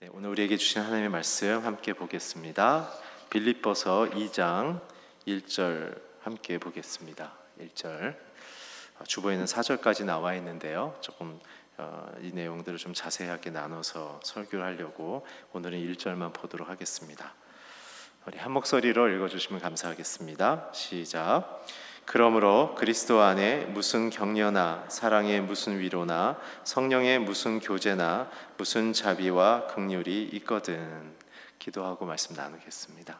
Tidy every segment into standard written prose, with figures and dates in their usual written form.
네, 오늘 우리에게 주신 하나님의 말씀 함께 보겠습니다. 빌립보서 2장 1절 함께 보겠습니다. 1절 주보에는 4절까지 나와 있는데요, 조금 이 내용들을 좀 자세하게 나눠서 설교를 하려고 오늘은 1절만 보도록 하겠습니다. 우리 한 목소리로 읽어주시면 감사하겠습니다. 시작. 그러므로 그리스도 안에 무슨 격려나 사랑의 무슨 위로나 성령의 무슨 교제나 무슨 자비와 긍휼이 있거든. 기도하고 말씀 나누겠습니다.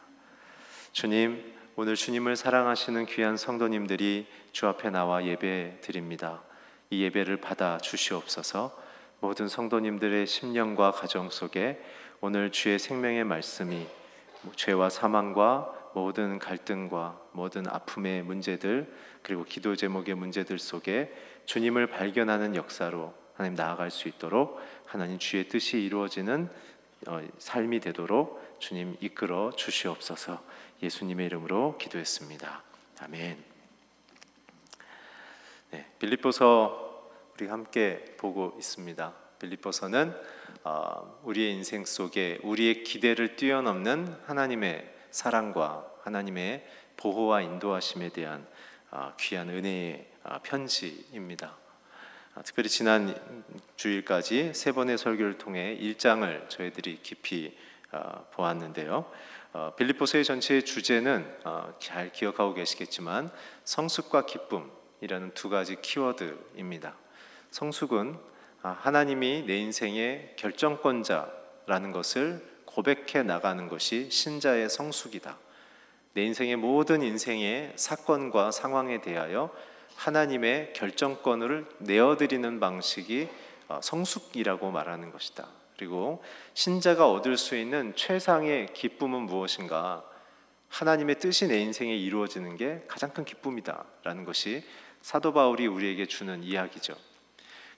주님, 오늘 주님을 사랑하시는 귀한 성도님들이 주 앞에 나와 예배 드립니다. 이 예배를 받아 주시옵소서. 모든 성도님들의 심령과 가정 속에 오늘 주의 생명의 말씀이 죄와 사망과 모든 갈등과 모든 아픔의 문제들, 그리고 기도 제목의 문제들 속에 주님을 발견하는 역사로 하나님 나아갈 수 있도록 하나님 주의 뜻이 이루어지는 삶이 되도록 주님 이끌어 주시옵소서. 예수님의 이름으로 기도했습니다. 아멘. 네, 빌립보서 우리가 함께 보고 있습니다. 빌립보서는 우리의 인생 속에 우리의 기대를 뛰어넘는 하나님의 사랑과 하나님의 보호와 인도하심에 대한 귀한 은혜의 편지입니다. 특별히 지난 주일까지 세 번의 설교를 통해 1장을 저희들이 깊이 보았는데요. 빌립보서의 전체의 주제는 잘 기억하고 계시겠지만 성숙과 기쁨이라는 두 가지 키워드입니다. 성숙은 하나님이 내 인생의 결정권자라는 것을 고백해 나가는 것이 신자의 성숙이다. 내 인생의 모든 인생의 사건과 상황에 대하여 하나님의 결정권을 내어드리는 방식이 성숙이라고 말하는 것이다. 그리고 신자가 얻을 수 있는 최상의 기쁨은 무엇인가? 하나님의 뜻이 내 인생에 이루어지는 게 가장 큰 기쁨이다 라는 것이 사도 바울이 우리에게 주는 이야기죠.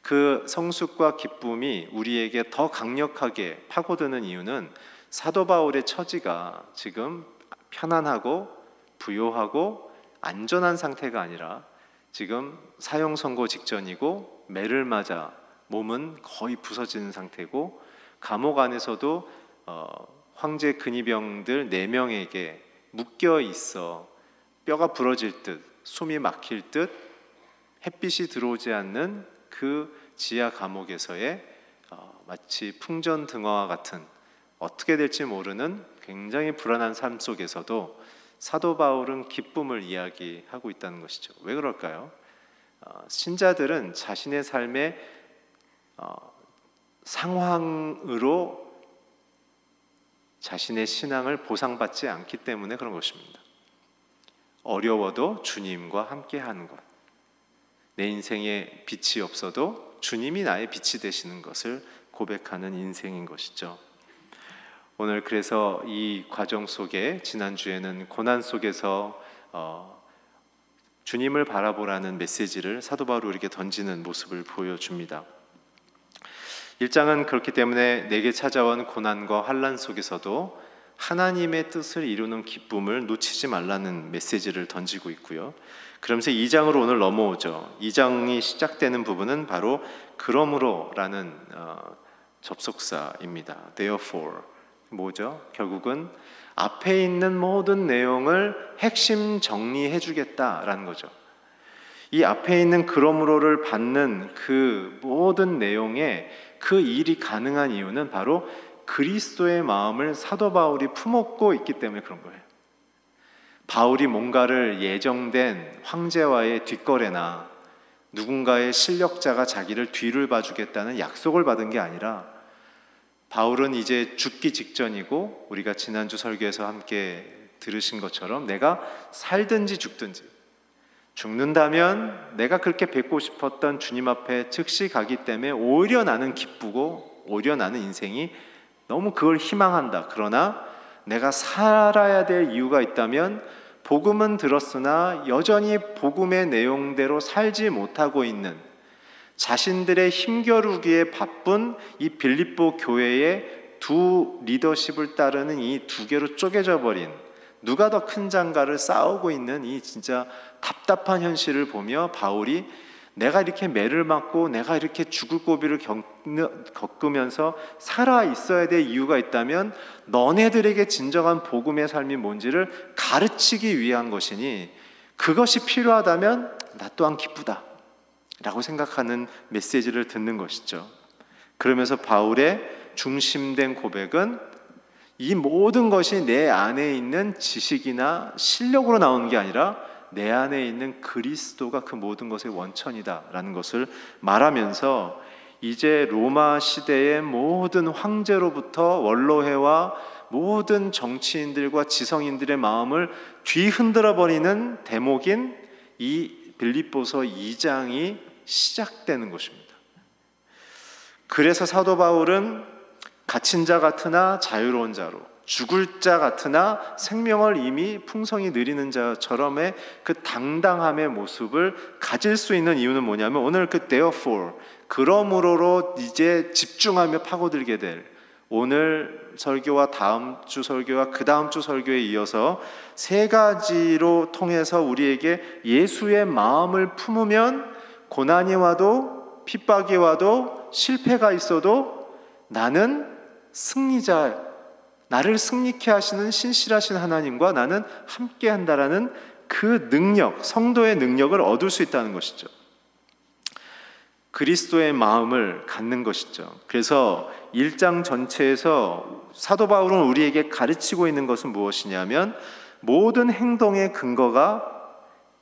그 성숙과 기쁨이 우리에게 더 강력하게 파고드는 이유는 사도 바울의 처지가 지금 편안하고 부요하고 안전한 상태가 아니라 지금 사형 선고 직전이고 매를 맞아 몸은 거의 부서지는 상태고 감옥 안에서도 황제 근위병들 4명에게 묶여 있어 뼈가 부러질 듯 숨이 막힐 듯 햇빛이 들어오지 않는 그 지하 감옥에서의 마치 풍전등화와 같은 어떻게 될지 모르는 굉장히 불안한 삶 속에서도 사도 바울은 기쁨을 이야기하고 있다는 것이죠. 왜 그럴까요? 신자들은 자신의 삶의 상황으로 자신의 신앙을 보상받지 않기 때문에 그런 것입니다. 어려워도 주님과 함께하는 것, 내 인생에 빛이 없어도 주님이 나의 빛이 되시는 것을 고백하는 인생인 것이죠. 오늘 그래서 이 과정 속에 지난주에는 고난 속에서 주님을 바라보라는 메시지를 사도 바울이 우리에게 던지는 모습을 보여줍니다. 1장은 그렇기 때문에 내게 찾아온 고난과 환난 속에서도 하나님의 뜻을 이루는 기쁨을 놓치지 말라는 메시지를 던지고 있고요. 그러면서 2장으로 오늘 넘어오죠. 2장이 시작되는 부분은 바로 그러므로라는 접속사입니다. Therefore 뭐죠? 결국은 앞에 있는 모든 내용을 핵심 정리해 주겠다라는 거죠. 이 앞에 있는 그러므로를 받는 그 모든 내용에 그 일이 가능한 이유는 바로 그리스도의 마음을 사도 바울이 품었고 있기 때문에 그런 거예요. 바울이 뭔가를 예정된 황제와의 뒷거래나 누군가의 실력자가 자기를 뒤를 봐주겠다는 약속을 받은 게 아니라 바울은 이제 죽기 직전이고 우리가 지난주 설교에서 함께 들으신 것처럼 내가 살든지 죽는다면 내가 그렇게 뵙고 싶었던 주님 앞에 즉시 가기 때문에 오히려 나는 기쁘고 오히려 나는 인생이 너무 그걸 희망한다. 그러나 내가 살아야 될 이유가 있다면 복음은 들었으나 여전히 복음의 내용대로 살지 못하고 있는 자신들의 힘겨루기에 바쁜 이 빌립보 교회의 두 리더십을 따르는 이 두 개로 쪼개져 버린 누가 더 큰 장가를 싸우고 있는 이 진짜 답답한 현실을 보며 바울이 내가 이렇게 매를 맞고 내가 이렇게 죽을 고비를 겪으면서 살아 있어야 될 이유가 있다면 너네들에게 진정한 복음의 삶이 뭔지를 가르치기 위한 것이니 그것이 필요하다면 나 또한 기쁘다 라고 생각하는 메시지를 듣는 것이죠. 그러면서 바울의 중심된 고백은 이 모든 것이 내 안에 있는 지식이나 실력으로 나오는 게 아니라 내 안에 있는 그리스도가 그 모든 것의 원천이다라는 것을 말하면서 이제 로마 시대의 모든 황제로부터 원로회와 모든 정치인들과 지성인들의 마음을 뒤흔들어 버리는 대목인 이 빌립보서 2장이 시작되는 것입니다. 그래서 사도 바울은 갇힌 자 같으나 자유로운 자로, 죽을 자 같으나 생명을 이미 풍성히 누리는 자처럼의 그 당당함의 모습을 가질 수 있는 이유는 뭐냐면 오늘 그 therefore, 그러므로로 이제 집중하며 파고들게 될 오늘 설교와 다음 주 설교와 그 다음 주 설교에 이어서 세 가지로 통해서 우리에게 예수의 마음을 품으면 고난이 와도 핍박이 와도 실패가 있어도 나는 승리자, 나를 승리케 하시는 신실하신 하나님과 나는 함께 한다라는 그 능력, 성도의 능력을 얻을 수 있다는 것이죠. 그리스도의 마음을 갖는 것이죠. 그래서 1장 전체에서 사도 바울은 우리에게 가르치고 있는 것은 무엇이냐면 모든 행동의 근거가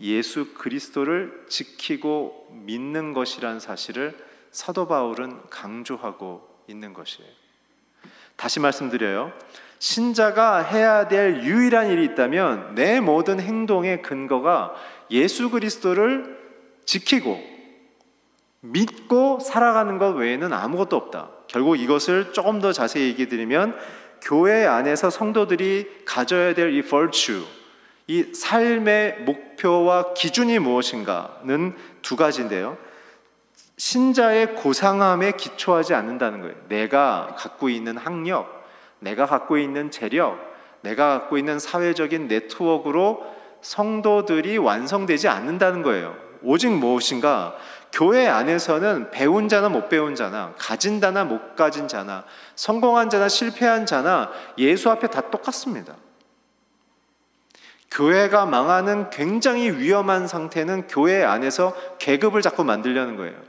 예수 그리스도를 지키고 믿는 것이라는 사실을 사도 바울은 강조하고 있는 것이에요. 다시 말씀드려요. 신자가 해야 될 유일한 일이 있다면 내 모든 행동의 근거가 예수 그리스도를 지키고 믿고 살아가는 것 외에는 아무것도 없다. 결국 이것을 조금 더 자세히 얘기해 드리면 교회 안에서 성도들이 가져야 될 이 virtue, 이 삶의 목표와 기준이 무엇인가는 두 가지인데요. 신자의 고상함에 기초하지 않는다는 거예요. 내가 갖고 있는 학력, 내가 갖고 있는 재력, 내가 갖고 있는 사회적인 네트워크로 성도들이 완성되지 않는다는 거예요. 오직 무엇인가? 교회 안에서는 배운 자나 못 배운 자나, 가진 자나 못 가진 자나, 성공한 자나 실패한 자나 예수 앞에 다 똑같습니다. 교회가 망하는 굉장히 위험한 상태는 교회 안에서 계급을 자꾸 만들려는 거예요.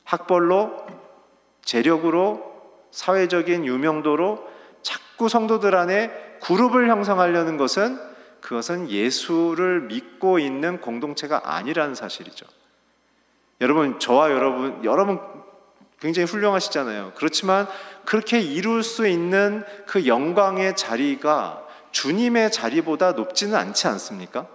학벌로, 재력으로, 사회적인 유명도로 자꾸 성도들 안에 그룹을 형성하려는 것은 그것은 예수를 믿고 있는 공동체가 아니라는 사실이죠. 여러분, 저와 여러분 굉장히 훌륭하시잖아요. 그렇지만 그렇게 이룰 수 있는 그 영광의 자리가 주님의 자리보다 높지는 않지 않습니까?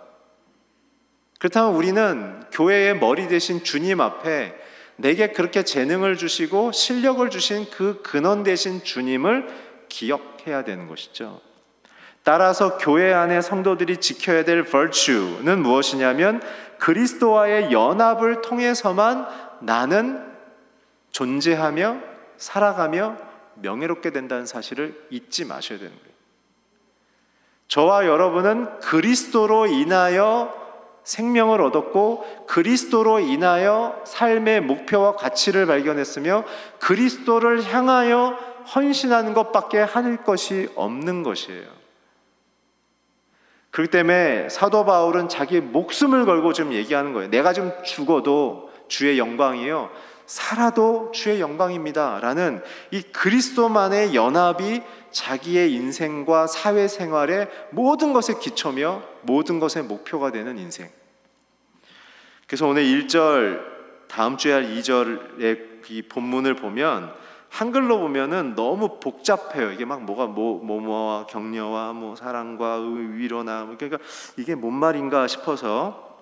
그렇다면 우리는 교회의 머리 대신 주님 앞에 내게 그렇게 재능을 주시고 실력을 주신 그 근원 되신 주님을 기억해야 되는 것이죠. 따라서 교회 안에 성도들이 지켜야 될 virtue는 무엇이냐면 그리스도와의 연합을 통해서만 나는 존재하며 살아가며 명예롭게 된다는 사실을 잊지 마셔야 되는 거예요. 저와 여러분은 그리스도로 인하여 생명을 얻었고 그리스도로 인하여 삶의 목표와 가치를 발견했으며 그리스도를 향하여 헌신하는 것밖에 할 것이 없는 것이에요. 그렇기 때문에 사도 바울은 자기 목숨을 걸고 지금 얘기하는 거예요. 내가 좀 죽어도 주의 영광이요, 살아도 주의 영광입니다 라는 이 그리스도만의 연합이 자기의 인생과 사회생활의 모든 것의 기초며 모든 것의 목표가 되는 인생. 그래서 오늘 1절, 다음 주에 할 2절의 이 본문을 보면 한글로 보면은 너무 복잡해요. 이게 막 뭐와 격려와 뭐 사랑과 위로나 그러니까 이게 뭔 말인가 싶어서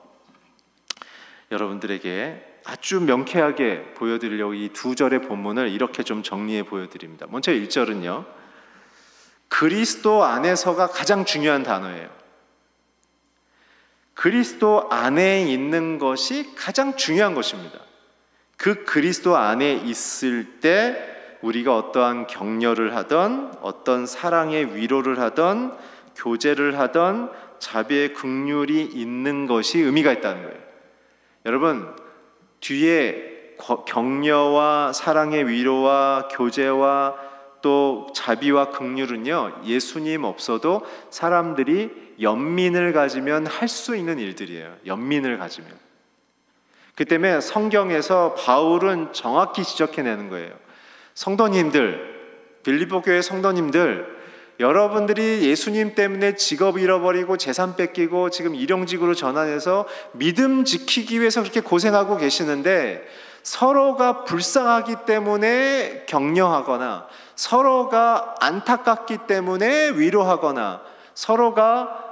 여러분들에게 아주 명쾌하게 보여드리려고 이 두 절의 본문을 이렇게 좀 정리해 보여드립니다. 먼저 1절은요, 그리스도 안에서가 가장 중요한 단어예요. 그리스도 안에 있는 것이 가장 중요한 것입니다. 그 그리스도 안에 있을 때 우리가 어떠한 격려를 하던, 어떤 사랑의 위로를 하던, 교제를 하던 자비의 긍휼이 있는 것이 의미가 있다는 거예요. 여러분, 뒤에 격려와 사랑의 위로와 교제와 또 자비와 긍휼은요, 예수님 없어도 사람들이 연민을 가지면 할 수 있는 일들이에요. 연민을 가지면. 그 때문에 성경에서 바울은 정확히 지적해내는 거예요. 성도님들, 빌립보 교회 성도님들, 여러분들이 예수님 때문에 직업 잃어버리고 재산 뺏기고 지금 일용직으로 전환해서 믿음 지키기 위해서 그렇게 고생하고 계시는데, 서로가 불쌍하기 때문에 격려하거나 서로가 안타깝기 때문에 위로하거나 서로가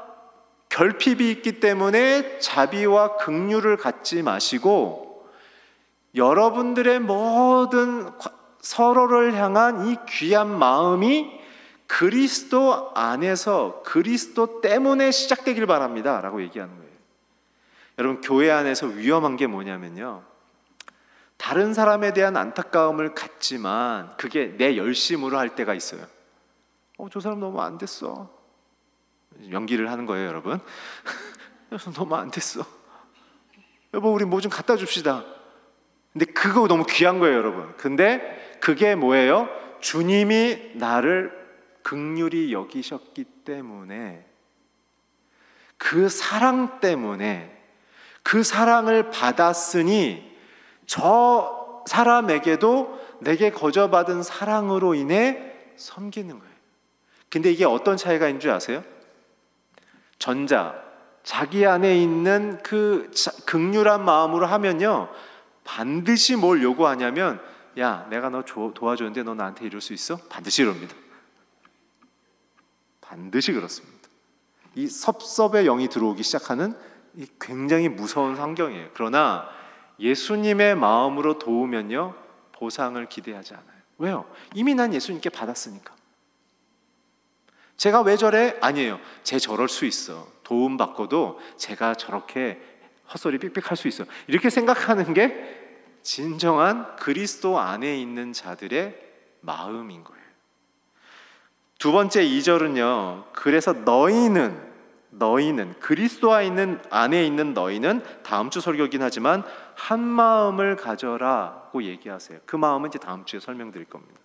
결핍이 있기 때문에 자비와 긍휼을 갖지 마시고, 여러분들의 모든 서로를 향한 이 귀한 마음이 그리스도 안에서 그리스도 때문에 시작되길 바랍니다 라고 얘기하는 거예요. 여러분, 교회 안에서 위험한 게 뭐냐면요, 다른 사람에 대한 안타까움을 갖지만 그게 내 열심으로 할 때가 있어요. 저 사람 너무 안 됐어. 연기를 하는 거예요, 여러분. 너무 안 됐어. 여보, 우리 뭐 좀 갖다 줍시다. 근데 그거 너무 귀한 거예요, 여러분. 근데 그게 뭐예요? 주님이 나를 긍휼히 여기셨기 때문에, 그 사랑 때문에, 그 사랑을 받았으니 저 사람에게도 내게 거저받은 사랑으로 인해 섬기는 거예요. 근데 이게 어떤 차이가 있는 줄 아세요? 전자, 자기 안에 있는 그 긍휼한 마음으로 하면요, 반드시 뭘 요구하냐면, 야, 내가 너 도와줬는데 너 나한테 이럴 수 있어? 반드시 이럽니다. 반드시 그렇습니다. 이 섭섭의 영이 들어오기 시작하는 이 굉장히 무서운 환경이에요. 그러나 예수님의 마음으로 도우면요, 보상을 기대하지 않아요. 왜요? 이미 난 예수님께 받았으니까. 제가 왜 저래? 아니에요. 쟤 저럴 수 있어. 도움 받고도 제가 저렇게 헛소리 삑삑할 수 있어. 이렇게 생각하는 게 진정한 그리스도 안에 있는 자들의 마음인 거예요. 두 번째 2절은요, 그래서 너희는 그리스도 안에 있는 너희는, 다음 주 설교긴 하지만 한 마음을 가져라고 얘기하세요. 그 마음은 이제 다음 주에 설명드릴 겁니다.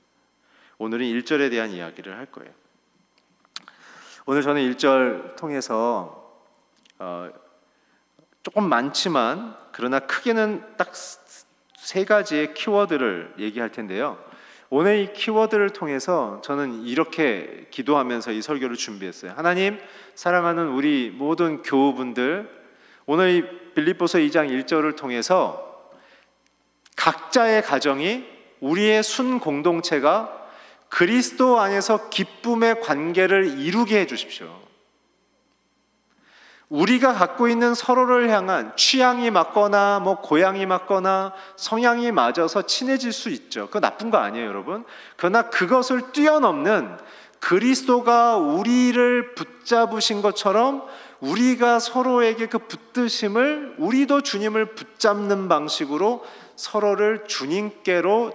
오늘은 1절에 대한 이야기를 할 거예요. 오늘 저는 1절 통해서 조금 많지만 그러나 크게는 딱 세 가지의 키워드를 얘기할 텐데요. 오늘 이 키워드를 통해서 저는 이렇게 기도하면서 이 설교를 준비했어요. 하나님, 사랑하는 우리 모든 교우분들, 오늘 이 빌립보서 2장 1절을 통해서 각자의 가정이, 우리의 순 공동체가 그리스도 안에서 기쁨의 관계를 이루게 해주십시오. 우리가 갖고 있는 서로를 향한 취향이 맞거나 뭐 고향이 맞거나 성향이 맞아서 친해질 수 있죠. 그거 나쁜 거 아니에요, 여러분. 그러나 그것을 뛰어넘는, 그리스도가 우리를 붙잡으신 것처럼 우리가 서로에게 그 붙드심을, 우리도 주님을 붙잡는 방식으로 서로를 주님께로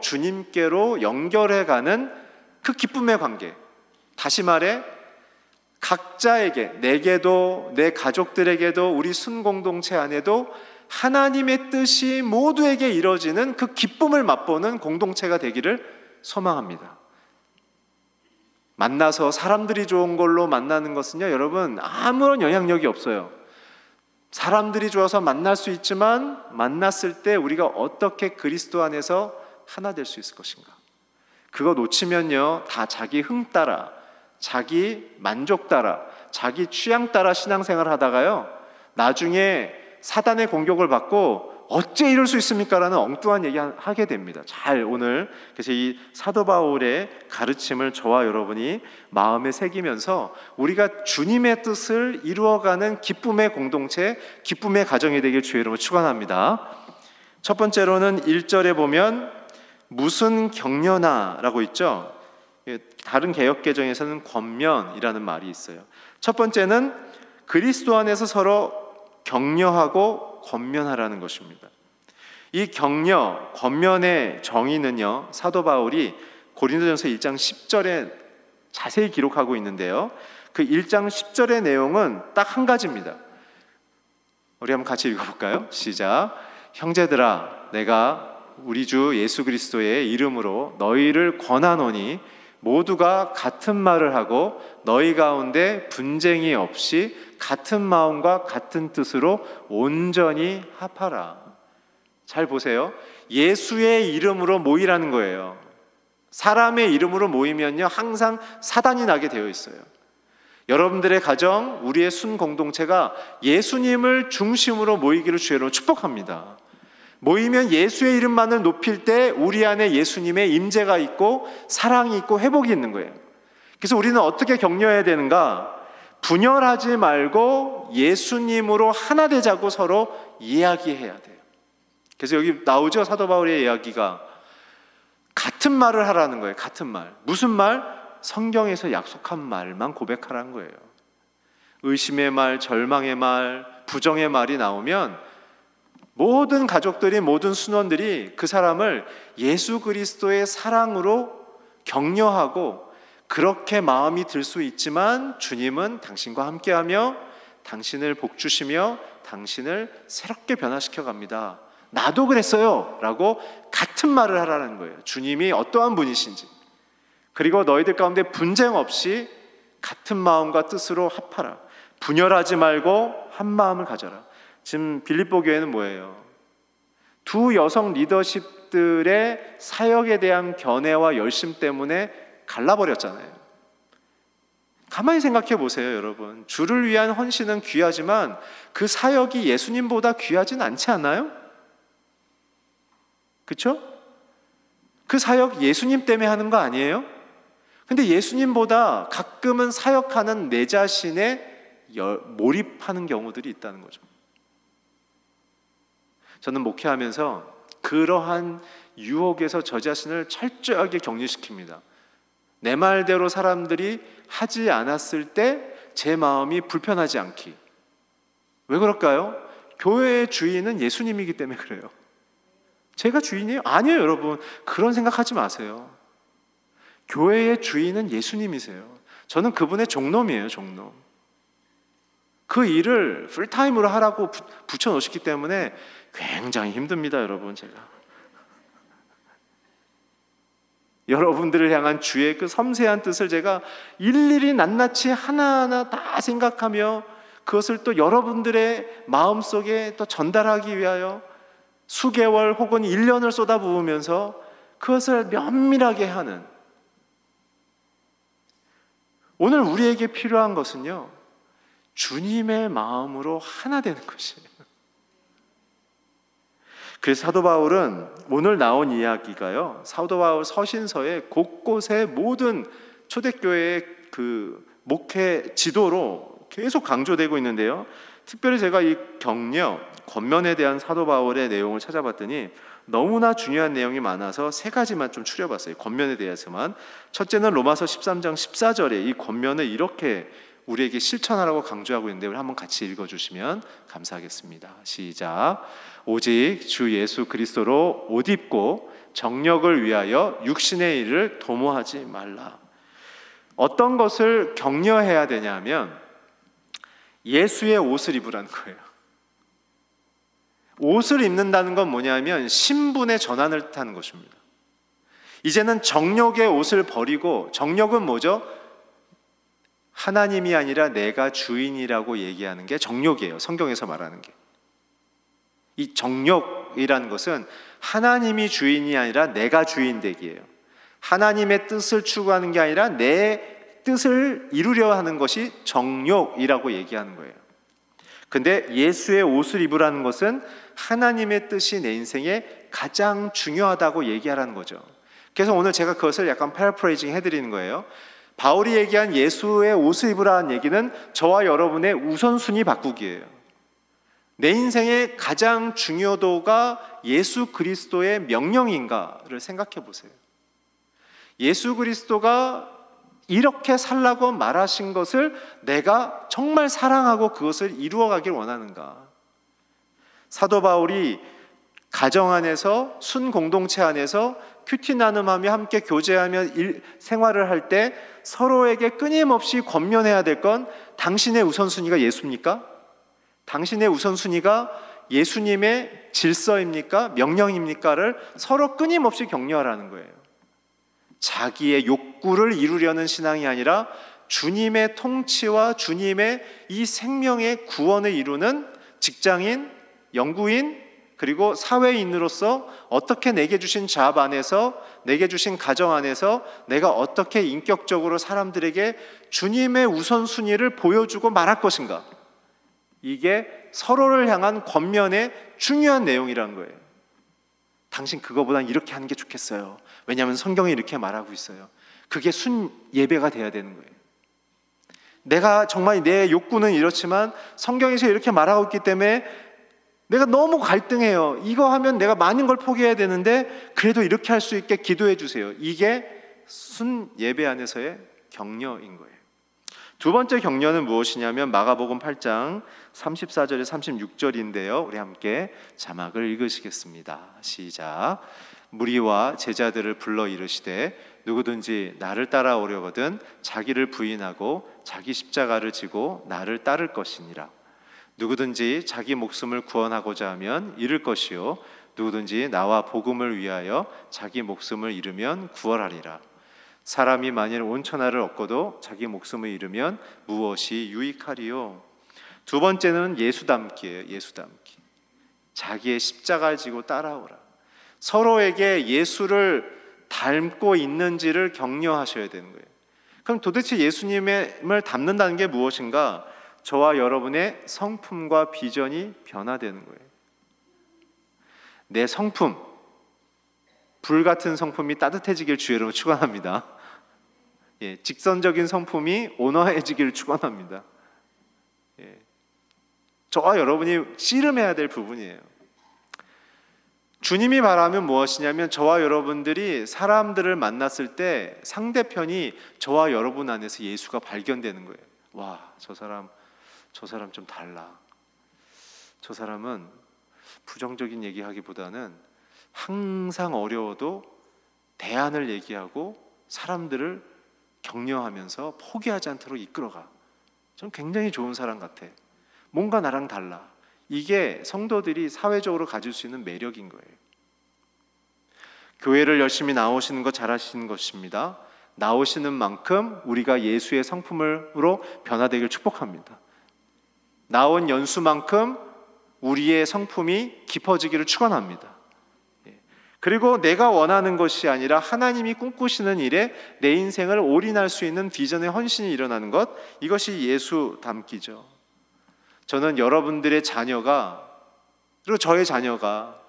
연결해가는 그 기쁨의 관계. 다시 말해, 각자에게, 내게도 내 가족들에게도 우리 순공동체 안에도 하나님의 뜻이 모두에게 이루어지는 그 기쁨을 맛보는 공동체가 되기를 소망합니다. 만나서 사람들이 좋은 걸로 만나는 것은요, 여러분, 아무런 영향력이 없어요. 사람들이 좋아서 만날 수 있지만 만났을 때 우리가 어떻게 그리스도 안에서 하나 될 수 있을 것인가. 그거 놓치면요, 다 자기 흥 따라, 자기 만족 따라, 자기 취향 따라 신앙생활 하다가요, 나중에 사단의 공격을 받고 어째 이럴 수 있습니까? 라는 엉뚱한 얘기 하게 됩니다. 오늘 그래서 이 사도 바울의 가르침을 저와 여러분이 마음에 새기면서 우리가 주님의 뜻을 이루어가는 기쁨의 공동체, 기쁨의 가정이 되길 주의 이름으로 축원합니다. 첫 번째로는 1절에 보면 무슨 격려나 라고 있죠. 다른 개역개정에서는 권면이라는 말이 있어요. 첫 번째는 그리스도 안에서 서로 격려하고 권면하라는 것입니다. 이 격려, 권면의 정의는요, 사도 바울이 고린도전서 1장 10절에 자세히 기록하고 있는데요, 그 1장 10절의 내용은 딱 한 가지입니다. 우리 한번 같이 읽어볼까요? 시작. 형제들아, 내가 우리 주 예수 그리스도의 이름으로 너희를 권하노니 모두가 같은 말을 하고 너희 가운데 분쟁이 없이 같은 마음과 같은 뜻으로 온전히 합하라. 잘 보세요. 예수의 이름으로 모이라는 거예요. 사람의 이름으로 모이면요, 항상 사단이 나게 되어 있어요. 여러분들의 가정, 우리의 순 공동체가 예수님을 중심으로 모이기를 주의로 축복합니다. 모이면 예수의 이름만을 높일 때 우리 안에 예수님의 임재가 있고 사랑이 있고 회복이 있는 거예요. 그래서 우리는 어떻게 격려해야 되는가? 분열하지 말고 예수님으로 하나 되자고 서로 이야기해야 돼요. 그래서 여기 나오죠, 사도 바울의 이야기가. 같은 말을 하라는 거예요. 같은 말. 무슨 말? 성경에서 약속한 말만 고백하라는 거예요. 의심의 말, 절망의 말, 부정의 말이 나오면 모든 가족들이, 모든 순원들이 그 사람을 예수 그리스도의 사랑으로 격려하고, 그렇게 마음이 들 수 있지만 주님은 당신과 함께하며 당신을 복주시며 당신을 새롭게 변화시켜 갑니다. 나도 그랬어요 라고 같은 말을 하라는 거예요. 주님이 어떠한 분이신지. 그리고 너희들 가운데 분쟁 없이 같은 마음과 뜻으로 합하라. 분열하지 말고 한 마음을 가져라. 지금 빌립보 교회는 뭐예요? 두 여성 리더십들의 사역에 대한 견해와 열심 때문에 갈라버렸잖아요. 가만히 생각해 보세요, 여러분. 주를 위한 헌신은 귀하지만 그 사역이 예수님보다 귀하진 않지 않아요? 그렇죠? 그 사역 예수님 때문에 하는 거 아니에요? 근데 예수님보다 가끔은 사역하는 내 자신에 몰입하는 경우들이 있다는 거죠. 저는 목회하면서 그러한 유혹에서 저 자신을 철저하게 격리시킵니다. 내 말대로 사람들이 하지 않았을 때 제 마음이 불편하지 않기. 왜 그럴까요? 교회의 주인은 예수님이기 때문에 그래요. 제가 주인이에요? 아니에요, 여러분. 그런 생각하지 마세요. 교회의 주인은 예수님이세요. 저는 그분의 종놈이에요, 종놈. 그 일을 풀타임으로 하라고 붙여놓으셨기 때문에 굉장히 힘듭니다, 여러분. 제가 여러분들을 향한 주의 그 섬세한 뜻을 제가 일일이 낱낱이 하나하나 다 생각하며 그것을 또 여러분들의 마음속에 또 전달하기 위하여 수개월 혹은 1년을 쏟아부으면서 그것을 면밀하게 하는, 오늘 우리에게 필요한 것은요, 주님의 마음으로 하나 되는 것이에요. 그래서 사도 바울은 오늘 나온 이야기가요, 사도 바울 서신서의 곳곳에 모든 초대교회의 그 목회 지도로 계속 강조되고 있는데요, 특별히 제가 이 격려, 권면에 대한 사도 바울의 내용을 찾아봤더니 너무나 중요한 내용이 많아서 세 가지만 좀 추려봤어요. 권면에 대해서만. 첫째는 로마서 13장 14절에 이 권면을 이렇게 우리에게 실천하라고 강조하고 있는데, 우리 한번 같이 읽어주시면 감사하겠습니다. 시작. 오직 주 예수 그리스도로 옷 입고 정력을 위하여 육신의 일을 도모하지 말라. 어떤 것을 격려해야 되냐면 예수의 옷을 입으라는 거예요. 옷을 입는다는 건 뭐냐면 신분의 전환을 뜻하는 것입니다. 이제는 정력의 옷을 버리고, 정력은 뭐죠? 하나님이 아니라 내가 주인이라고 얘기하는 게 정력이에요. 성경에서 말하는 게. 이 정력이라는 것은 하나님이 주인이 아니라 내가 주인 되기예요. 하나님의 뜻을 추구하는 게 아니라 내 뜻을 이루려 하는 것이 정욕이라고 얘기하는 거예요. 근데 예수의 옷을 입으라는 것은 하나님의 뜻이 내 인생에 가장 중요하다고 얘기하라는 거죠. 그래서 오늘 제가 그것을 약간 패러프레이징 해드리는 거예요. 바울이 얘기한 예수의 옷을 입으라는 얘기는 저와 여러분의 우선순위 바꾸기예요. 내 인생의 가장 중요도가 예수 그리스도의 명령인가를 생각해 보세요. 예수 그리스도가 이렇게 살라고 말하신 것을 내가 정말 사랑하고 그것을 이루어가길 원하는가? 사도 바울이 가정 안에서, 순 공동체 안에서 큐티 나눔하며 함께 교제하며 생활을 할 때 서로에게 끊임없이 권면해야 될 건 당신의 우선순위가 예수입니까? 당신의 우선순위가 예수님의 질서입니까? 명령입니까를 서로 끊임없이 격려하라는 거예요. 자기의 욕구를 이루려는 신앙이 아니라 주님의 통치와 주님의 이 생명의 구원을 이루는 직장인, 연구인, 그리고 사회인으로서 어떻게 내게 주신 잡 안에서, 내게 주신 가정 안에서 내가 어떻게 인격적으로 사람들에게 주님의 우선순위를 보여주고 말할 것인가. 이게 서로를 향한 권면의 중요한 내용이라는 거예요. 당신 그거보단 이렇게 하는 게 좋겠어요. 왜냐하면 성경이 이렇게 말하고 있어요. 그게 순 예배가 돼야 되는 거예요. 내가 정말 내 욕구는 이렇지만 성경에서 이렇게 말하고 있기 때문에 내가 너무 갈등해요. 이거 하면 내가 많은 걸 포기해야 되는데 그래도 이렇게 할 수 있게 기도해 주세요. 이게 순 예배 안에서의 격려인 거예요. 두 번째 격려는 무엇이냐면 마가복음 8장 34절에 36절인데요. 우리 함께 자막을 읽으시겠습니다. 시작. 무리와 제자들을 불러 이르시되 누구든지 나를 따라오려거든 자기를 부인하고 자기 십자가를 지고 나를 따를 것이니라. 누구든지 자기 목숨을 구원하고자 하면 잃을 것이요 누구든지 나와 복음을 위하여 자기 목숨을 잃으면 구원하리라. 사람이 만일 온 천하를 얻고도 자기 목숨을 잃으면 무엇이 유익하리요? 두 번째는 예수 닮기예요. 예수 닮기. 자기의 십자가를 지고 따라오라. 서로에게 예수를 닮고 있는지를 격려하셔야 되는 거예요. 그럼 도대체 예수님을 닮는다는 게 무엇인가? 저와 여러분의 성품과 비전이 변화되는 거예요. 내 성품, 불같은 성품이 따뜻해지길 주의 이름으로 축원합니다. 직선적인 성품이 온화해지기를 축원합니다. 저와 여러분이 씨름해야 될 부분이에요. 주님이 말하면 무엇이냐면 저와 여러분들이 사람들을 만났을 때 상대편이 저와 여러분 안에서 예수가 발견되는 거예요. 와, 저 사람 좀 달라. 저 사람은 부정적인 얘기하기보다는 항상 어려워도 대안을 얘기하고 사람들을 격려하면서 포기하지 않도록 이끌어가. 전 굉장히 좋은 사람 같아. 뭔가 나랑 달라. 이게 성도들이 사회적으로 가질 수 있는 매력인 거예요. 교회를 열심히 나오시는 거 잘하시는 것입니다. 나오시는 만큼 우리가 예수의 성품으로 변화되길 축복합니다. 나온 연수만큼 우리의 성품이 깊어지기를 축원합니다. 그리고 내가 원하는 것이 아니라 하나님이 꿈꾸시는 일에 내 인생을 올인할 수 있는 비전의 헌신이 일어나는 것, 이것이 예수 닮기죠. 저는 여러분들의 자녀가, 그리고 저의 자녀가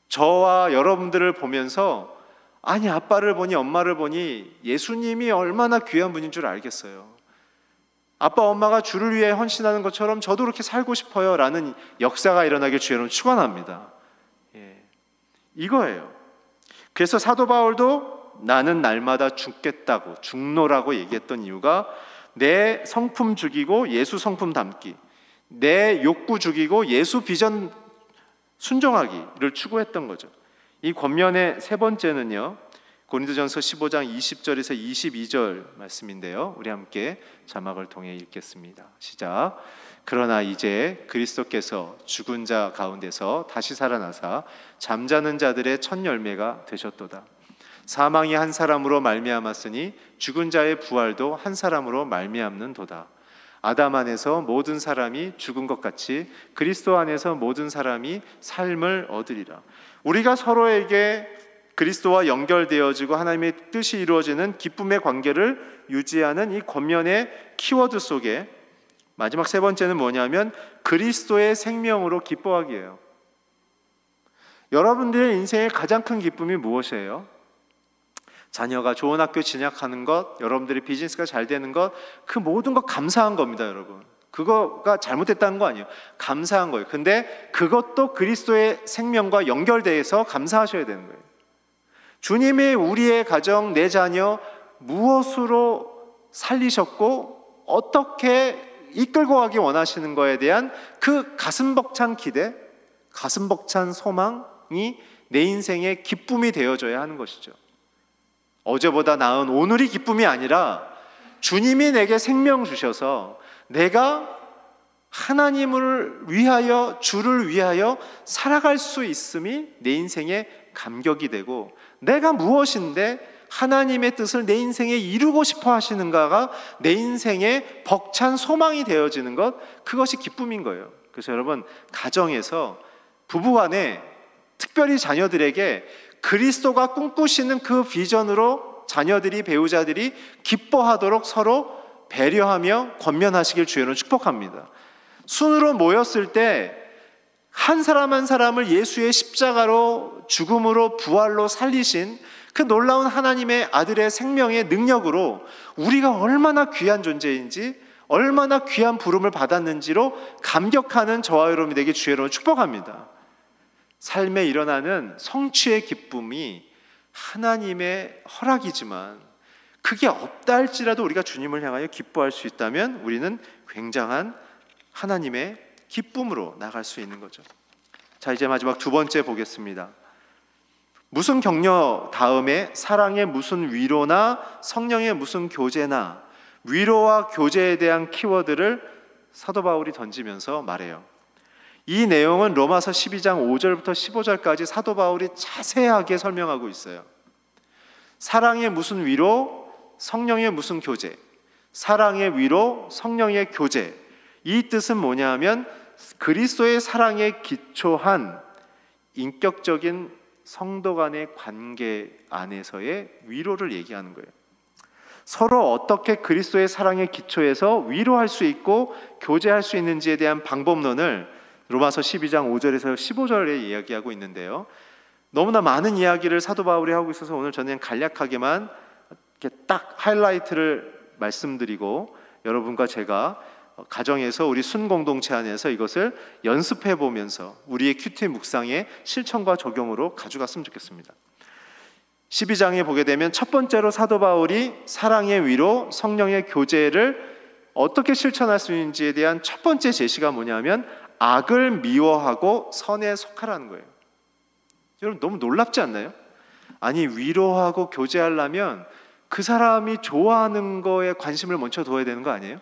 저와 여러분들을 보면서 아니 아빠를 보니 엄마를 보니 예수님이 얼마나 귀한 분인 줄 알겠어요. 아빠 엄마가 주를 위해 헌신하는 것처럼 저도 그렇게 살고 싶어요 라는 역사가 일어나길 주여는 축원합니다. 이거예요. 그래서 사도 바울도 나는 날마다 죽겠다고, 죽노라고 얘기했던 이유가 내 성품 죽이고 예수 성품 담기, 내 욕구 죽이고 예수 비전 순종하기를 추구했던 거죠. 이 권면의 세 번째는요, 고린도전서 15장 20절에서 22절 말씀인데요. 우리 함께 자막을 통해 읽겠습니다. 시작. 그러나 이제 그리스도께서 죽은 자 가운데서 다시 살아나사 잠자는 자들의 첫 열매가 되셨도다. 사망이 한 사람으로 말미암았으니 죽은 자의 부활도 한 사람으로 말미암는도다. 아담 안에서 모든 사람이 죽은 것 같이 그리스도 안에서 모든 사람이 삶을 얻으리라. 우리가 서로에게 그리스도와 연결되어지고 하나님의 뜻이 이루어지는 기쁨의 관계를 유지하는 이 권면의 키워드 속에 마지막 세 번째는 뭐냐면 그리스도의 생명으로 기뻐하기예요. 여러분들의 인생의 가장 큰 기쁨이 무엇이에요? 자녀가 좋은 학교 진학하는 것, 여러분들의 비즈니스가 잘 되는 것, 그 모든 것 감사한 겁니다, 여러분. 그거가 잘못됐다는 거 아니에요. 감사한 거예요. 근데 그것도 그리스도의 생명과 연결돼서 감사하셔야 되는 거예요. 주님이 우리의 가정, 내 자녀 무엇으로 살리셨고 어떻게 이끌고 가기 원하시는 거에 대한 그 가슴 벅찬 기대, 가슴 벅찬 소망이 내 인생의 기쁨이 되어져야 하는 것이죠. 어제보다 나은 오늘이 기쁨이 아니라 주님이 내게 생명 주셔서 내가 하나님을 위하여, 주를 위하여 살아갈 수 있음이 내 인생의 감격이 되고, 내가 무엇인데 하나님의 뜻을 내 인생에 이루고 싶어 하시는가가 내 인생의 벅찬 소망이 되어지는 것, 그것이 기쁨인 거예요. 그래서 여러분, 가정에서 부부간에 특별히 자녀들에게 그리스도가 꿈꾸시는 그 비전으로 자녀들이, 배우자들이 기뻐하도록 서로 배려하며 권면하시길 주여는 축복합니다. 순으로 모였을 때 한 사람 한 사람을 예수의 십자가로, 죽음으로, 부활로 살리신 그 놀라운 하나님의 아들의 생명의 능력으로 우리가 얼마나 귀한 존재인지, 얼마나 귀한 부름을 받았는지로 감격하는 저와 여러분이 되게 주여로 축복합니다. 삶에 일어나는 성취의 기쁨이 하나님의 허락이지만 그게 없다 할지라도 우리가 주님을 향하여 기뻐할 수 있다면 우리는 굉장한 하나님의 기쁨으로 나갈 수 있는 거죠. 자, 이제 마지막 두 번째 보겠습니다. 무슨 격려 다음에 사랑의 무슨 위로나 성령의 무슨 교제나, 위로와 교제에 대한 키워드를 사도 바울이 던지면서 말해요. 이 내용은 로마서 12장 5절부터 15절까지 사도 바울이 자세하게 설명하고 있어요. 사랑의 무슨 위로, 성령의 무슨 교제, 사랑의 위로, 성령의 교제. 이 뜻은 뭐냐 하면 그리스도의 사랑에 기초한 인격적인 성도 간의 관계 안에서의 위로를 얘기하는 거예요. 서로 어떻게 그리스도의 사랑에 기초해서 위로할 수 있고 교제할 수 있는지에 대한 방법론을 로마서 12장 5절에서 15절에 이야기하고 있는데요. 너무나 많은 이야기를 사도 바울이 하고 있어서 오늘 저는 간략하게만 이렇게 딱 하이라이트를 말씀드리고 여러분과 제가 가정에서 우리 순공동체 안에서 이것을 연습해 보면서 우리의 큐티 묵상의 실천과 적용으로 가져갔으면 좋겠습니다. 12장에 보게 되면 첫 번째로 사도 바울이 사랑의 위로, 성령의 교제를 어떻게 실천할 수 있는지에 대한 첫 번째 제시가 뭐냐면 악을 미워하고 선에 속하라는 거예요. 여러분, 너무 놀랍지 않나요? 아니, 위로하고 교제하려면 그 사람이 좋아하는 거에 관심을 먼저 둬야 되는 거 아니에요?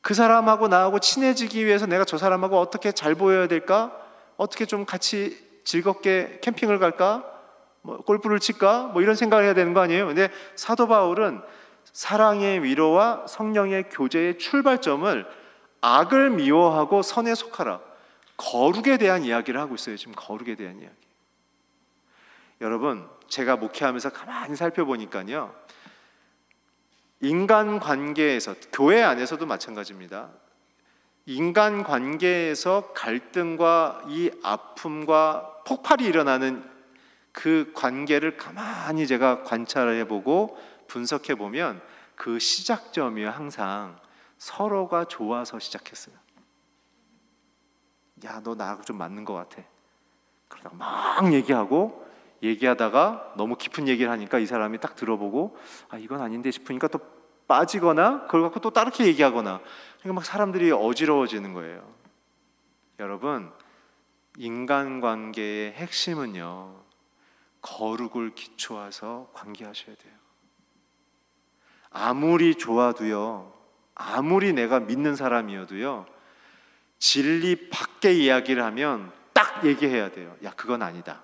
그 사람하고 나하고 친해지기 위해서 내가 저 사람하고 어떻게 잘 보여야 될까? 어떻게 좀 같이 즐겁게 캠핑을 갈까? 뭐 골프를 칠까? 뭐 이런 생각을 해야 되는 거 아니에요? 근데 사도 바울은 사랑의 위로와 성령의 교제의 출발점을 악을 미워하고 선에 속하라, 거룩에 대한 이야기를 하고 있어요. 지금 거룩에 대한 이야기. 여러분, 제가 목회하면서 가만히 살펴보니까요, 인간관계에서, 교회 안에서도 마찬가지입니다. 인간관계에서 갈등과 이 아픔과 폭발이 일어나는 그 관계를 가만히 제가 관찰해보고 분석해보면 그 시작점이 항상 서로가 좋아서 시작했어요. 야, 너 나하고 좀 맞는 것 같아. 그러다가 막 얘기하다가 너무 깊은 얘기를 하니까 이 사람이 딱 들어보고 아, 이건 아닌데 싶으니까 또 빠지거나 그걸 갖고 또 다르게 얘기하거나, 그러니까 막 사람들이 어지러워지는 거예요. 여러분, 인간관계의 핵심은요, 거룩을 기초해서 관계하셔야 돼요. 아무리 좋아도요, 아무리 내가 믿는 사람이어도요, 진리 밖의 이야기를 하면 딱 얘기해야 돼요. 야, 그건 아니다.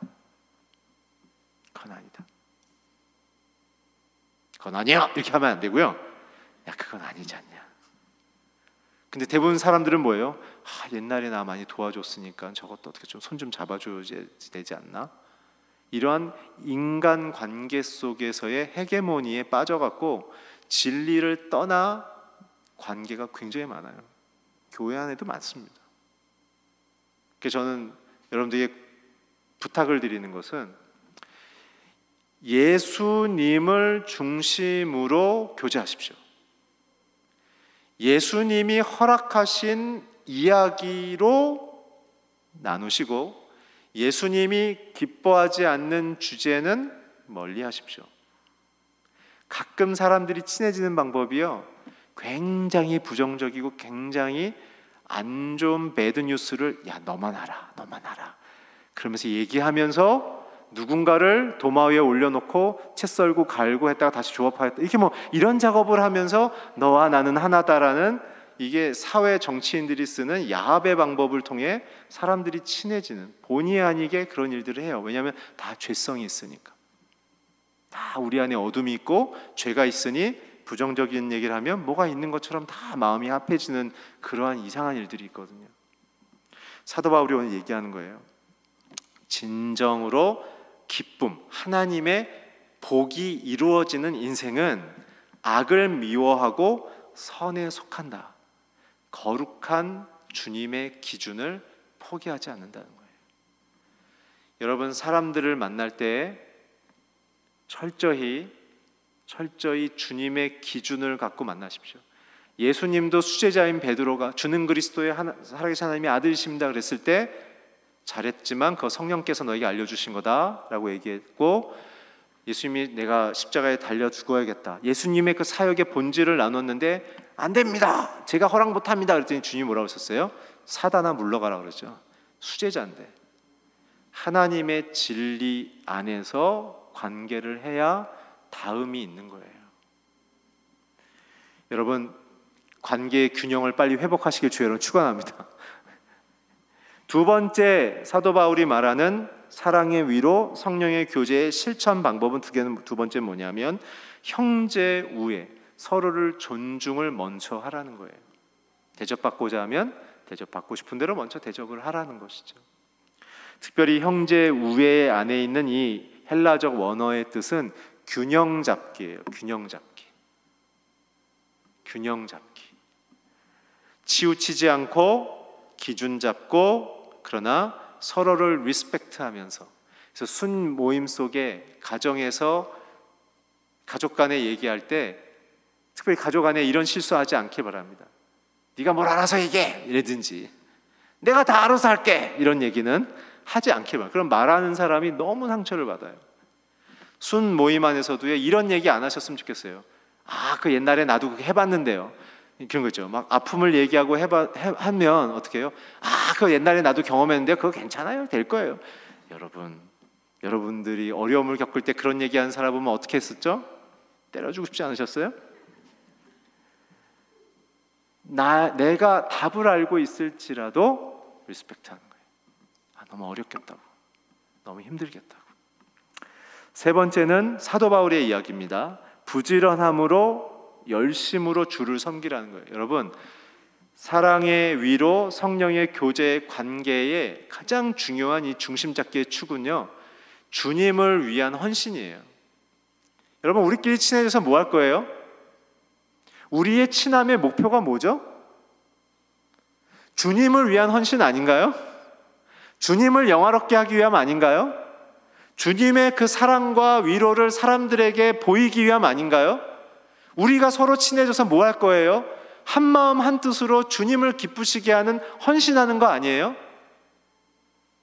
그건 아니다. 그건 아니야. 이렇게 하면 안 되고요. 야, 그건 아니지 않냐. 근데 대부분 사람들은 뭐예요? 아, 옛날에 나 많이 도와줬으니까 저것도 어떻게 좀 손 좀 잡아줘야 되지 않나? 이러한 인간관계 속에서의 헤게모니에 빠져갖고 진리를 떠나 관계가 굉장히 많아요. 교회 안에도 많습니다. 그래서 저는 여러분들에게 부탁을 드리는 것은 예수님을 중심으로 교제하십시오. 예수님이 허락하신 이야기로 나누시고 예수님이 기뻐하지 않는 주제는 멀리 하십시오. 가끔 사람들이 친해지는 방법이요, 굉장히 부정적이고 굉장히 안 좋은 배드 뉴스를 야, 너만 알아 그러면서 얘기하면서 누군가를 도마 위에 올려놓고 채 썰고 갈고 했다가 다시 조합하였다, 이렇게 뭐 이런 작업을 하면서 너와 나는 하나다라는 이게 사회 정치인들이 쓰는 야합의 방법을 통해 사람들이 친해지는, 본의 아니게 그런 일들을 해요. 왜냐하면 다 죄성이 있으니까. 다 우리 안에 어둠이 있고 죄가 있으니 부정적인 얘기를 하면 뭐가 있는 것처럼 다 마음이 합해지는 그러한 이상한 일들이 있거든요. 사도 바울이 오늘 얘기하는 거예요. 진정으로 기쁨, 하나님의 복이 이루어지는 인생은 악을 미워하고 선에 속한다. 거룩한 주님의 기준을 포기하지 않는다는 거예요. 여러분, 사람들을 만날 때 철저히 주님의 기준을 갖고 만나십시오. 예수님도 수제자인 베드로가 주는 그리스도의 살아계신 하나님의 아들이십니다 그랬을 때 잘했지만 그거 성령께서 너에게 알려주신 거다라고 얘기했고, 예수님이 내가 십자가에 달려 죽어야겠다, 예수님의 그 사역의 본질을 나눴는데 안 됩니다, 제가 허락 못합니다 그랬더니 주님이 뭐라고 하셨어요? 사단아 물러가라 그러죠. 수제자인데 하나님의 진리 안에서 관계를 해야 다음이 있는 거예요. 여러분, 관계의 균형을 빨리 회복하시길 주여로 축원합니다. 두 번째, 사도 바울이 말하는 사랑의 위로, 성령의 교제의 실천 방법은 두 번째 뭐냐면 형제 우애, 서로를 존중을 먼저 하라는 거예요. 대접받고자 하면 대접받고 싶은 대로 먼저 대접을 하라는 것이죠. 특별히 형제 우애 안에 있는 이 헬라적 원어의 뜻은 균형 잡기예요. 균형 잡기. 치우치지 않고 기준 잡고, 그러나 서로를 리스펙트하면서. 그래서 순 모임 속에 가정에서 가족 간에 얘기할 때 특별히 가족 안에 이런 실수하지 않길 바랍니다. 네가 뭘 알아서 얘기해 이러든지 내가 다 알아서 할게 이런 얘기는 하지 않길 바랍니다. 그럼 말하는 사람이 너무 상처를 받아요. 순 모임 안에서도요, 이런 얘기 안 하셨으면 좋겠어요. 그 옛날에 나도 그거 해봤는데요. 그런 거죠. 막 아픔을 얘기하고 하면 어떻게 해요? 그거 옛날에 나도 경험했는데 그거 괜찮아요, 될 거예요. 여러분들이 어려움을 겪을 때 그런 얘기하는 사람 보면 어떻게 했었죠? 때려주고 싶지 않으셨어요? 내가 답을 알고 있을지라도 리스펙트하는 거예요. 너무 어렵겠다고, 너무 힘들겠다고. 세 번째는 사도 바울의 이야기입니다. 부지런함으로 열심으로 주를 섬기라는 거예요. 여러분, 사랑의 위로, 성령의 교제의 관계의 가장 중요한 이 중심 잡기의 축은요, 주님을 위한 헌신이에요. 여러분, 우리끼리 친해져서 뭐 할 거예요? 우리의 친함의 목표가 뭐죠? 주님을 위한 헌신 아닌가요? 주님을 영화롭게 하기 위함 아닌가요? 주님의 그 사랑과 위로를 사람들에게 보이기 위함 아닌가요? 우리가 서로 친해져서 뭐 할 거예요? 한 마음 한 뜻으로 주님을 기쁘시게 하는, 헌신하는 거 아니에요?